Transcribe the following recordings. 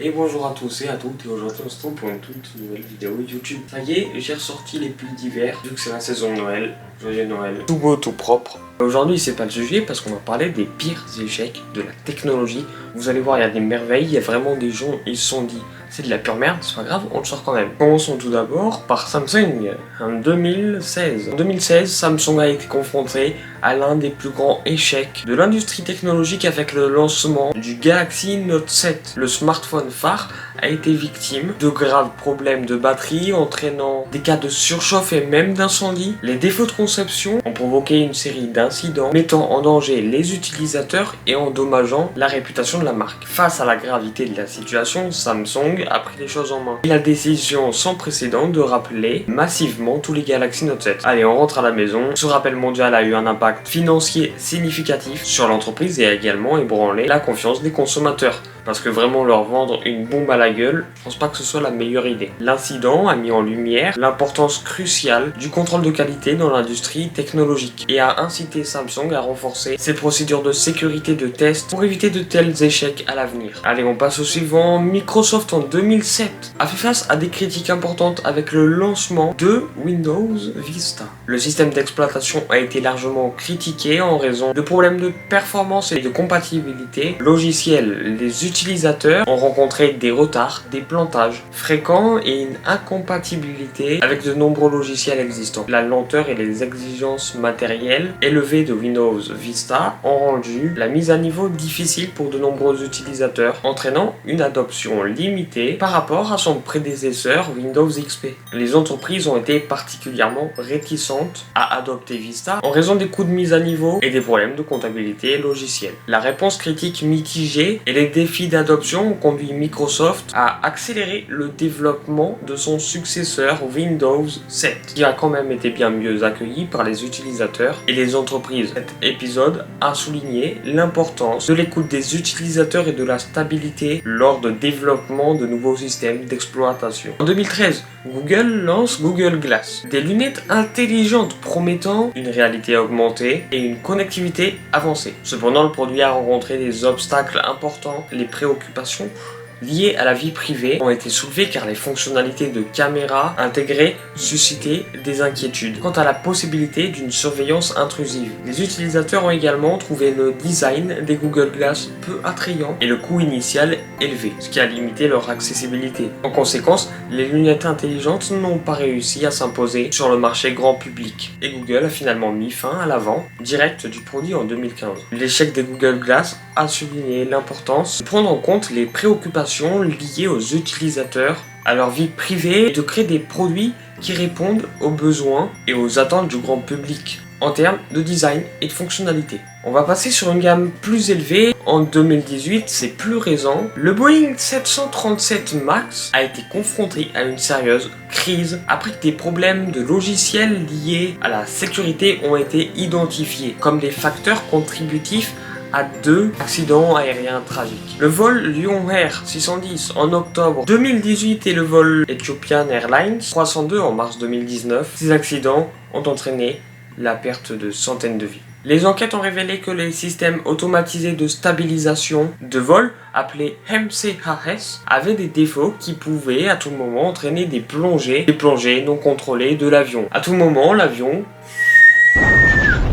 Et bonjour à tous et à toutes, et aujourd'hui on se retrouve pour une toute nouvelle vidéo YouTube. Ça y est, j'ai ressorti les pulls d'hiver, vu que c'est la saison de Noël. Joyeux Noël. Tout beau, tout propre. Aujourd'hui c'est pas le sujet parce qu'on va parler des pires échecs de la technologie. Vous allez voir, il y a des merveilles, il y a vraiment des gens, ils se sont dit c'est de la pure merde, c'est pas grave, on le sort quand même. Commençons tout d'abord par Samsung en 2016. En 2016, Samsung a été confronté à l'un des plus grands échecs de l'industrie technologique avec le lancement du Galaxy Note 7. Le smartphone phare a été victime de graves problèmes de batterie entraînant des cas de surchauffe et même d'incendie. Les défauts de conception ont provoqué une série d'incidents mettant en danger les utilisateurs et endommageant la réputation de la marque. Face à la gravité de la situation, Samsung a pris les choses en main. Et la décision sans précédent de rappeler massivement tous les Galaxy Note 7. Allez, on rentre à la maison. Ce rappel mondial a eu un impact financier significatif sur l'entreprise et a également ébranlé la confiance des consommateurs. Parce que vraiment leur vendre une bombe à la gueule, je pense pas que ce soit la meilleure idée. L'incident a mis en lumière l'importance cruciale du contrôle de qualité dans l'industrie technologique et a incité Samsung à renforcer ses procédures de sécurité de test pour éviter de tels échecs à l'avenir. Allez, on passe au suivant. Microsoft en 2007 a fait face à des critiques importantes avec le lancement de Windows Vista. Le système d'exploitation a été largement critiqué en raison de problèmes de performance et de compatibilité logicielle. Les utilisateurs ont rencontré des retards, des plantages fréquents et une incompatibilité avec de nombreux logiciels existants. La lenteur et les exigences matérielles élevées de Windows Vista ont rendu la mise à niveau difficile pour de nombreux utilisateurs, entraînant une adoption limitée par rapport à son prédécesseur Windows XP. Les entreprises ont été particulièrement réticentes à adopter Vista en raison des coûts de mise à niveau et des problèmes de comptabilité logicielle. La réponse critique mitigée et les défis d'adoption ont conduit Microsoft à accélérer le développement de son successeur Windows 7, qui a quand même été bien mieux accueilli par les utilisateurs et les entreprises. Cet épisode a souligné l'importance de l'écoute des utilisateurs et de la stabilité lors de développement de nouveaux systèmes d'exploitation. En 2013, Google lance Google Glass, des lunettes intelligentes promettant une réalité augmentée et une connectivité avancée. Cependant, le produit a rencontré des obstacles importants. Les préoccupations liées à la vie privée ont été soulevées car les fonctionnalités de caméra intégrées suscitaient des inquiétudes quant à la possibilité d'une surveillance intrusive. Les utilisateurs ont également trouvé le design des Google Glass peu attrayant et le coût initial élevé, ce qui a limité leur accessibilité. En conséquence, les lunettes intelligentes n'ont pas réussi à s'imposer sur le marché grand public et Google a finalement mis fin à la vente directe du produit en 2015. L'échec des Google Glass a souligné l'importance de prendre en compte les préoccupations liées aux utilisateurs, à leur vie privée et de créer des produits qui répondent aux besoins et aux attentes du grand public en termes de design et de fonctionnalité. On va passer sur une gamme plus élevée. En 2018, c'est plus récent, le Boeing 737 MAX a été confronté à une sérieuse crise après que des problèmes de logiciels liés à la sécurité ont été identifiés comme des facteurs contributifs à 2 accidents aériens tragiques. Le vol Lyon Air 610 en octobre 2018 et le vol Ethiopian Airlines 302 en mars 2019. Ces accidents ont entraîné la perte de centaines de vies. Les enquêtes ont révélé que les systèmes automatisés de stabilisation de vol, appelés MCAS, avaient des défauts qui pouvaient à tout moment entraîner des plongées non contrôlées de l'avion. À tout moment, l'avion...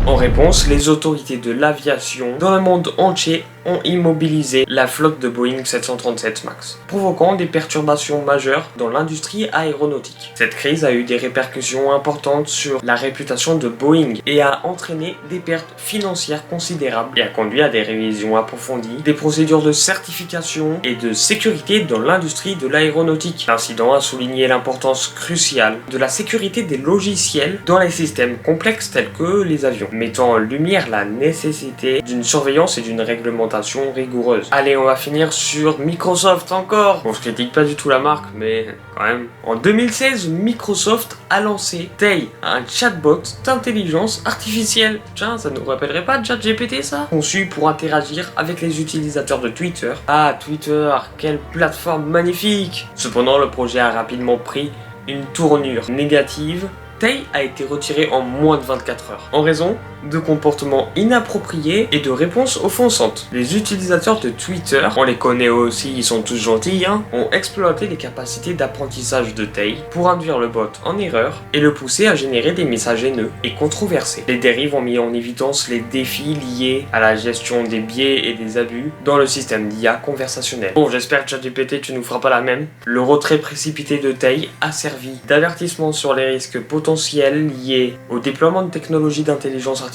En réponse, les autorités de l'aviation dans le monde entier ont immobilisé la flotte de Boeing 737 MAX, provoquant des perturbations majeures dans l'industrie aéronautique. Cette crise a eu des répercussions importantes sur la réputation de Boeing et a entraîné des pertes financières considérables et a conduit à des révisions approfondies des procédures de certification et de sécurité dans l'industrie de l'aéronautique. L'incident a souligné l'importance cruciale de la sécurité des logiciels dans les systèmes complexes tels que les avions, mettant en lumière la nécessité d'une surveillance et d'une réglementation rigoureuse. Allez, on va finir sur Microsoft encore. Bon, je critique pas du tout la marque, mais quand même. En 2016, Microsoft a lancé Tay, un chatbot d'intelligence artificielle. Tiens, ça nous rappellerait pas de ChatGPT ça? Conçu pour interagir avec les utilisateurs de Twitter. Ah, Twitter, quelle plateforme magnifique! Cependant, le projet a rapidement pris une tournure négative Tay a été retiré en moins de 24 heures, en raison de comportements inappropriés et de réponses offensantes. Les utilisateurs de Twitter, on les connaît aussi, ils sont tous gentils, ont exploité les capacités d'apprentissage de Tay pour induire le bot en erreur et le pousser à générer des messages haineux et controversés. Les dérives ont mis en évidence les défis liés à la gestion des biais et des abus dans le système d'IA conversationnel. Bon, j'espère que ChatGPT, tu nous feras pas la même. Le retrait précipité de Tay a servi d'avertissement sur les risques potentiels liés au déploiement de technologies d'intelligence artificielle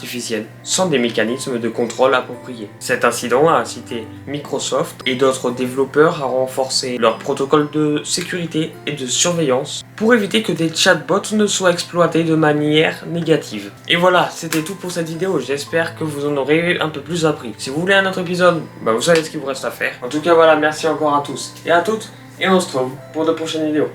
sans des mécanismes de contrôle appropriés. Cet incident a incité Microsoft et d'autres développeurs à renforcer leurs protocoles de sécurité et de surveillance pour éviter que des chatbots ne soient exploités de manière négative. Et voilà, c'était tout pour cette vidéo, j'espère que vous en aurez un peu plus appris. Si vous voulez un autre épisode, vous savez ce qu'il vous reste à faire. En tout cas voilà, merci encore à tous et à toutes, et on se retrouve pour de prochaines vidéos.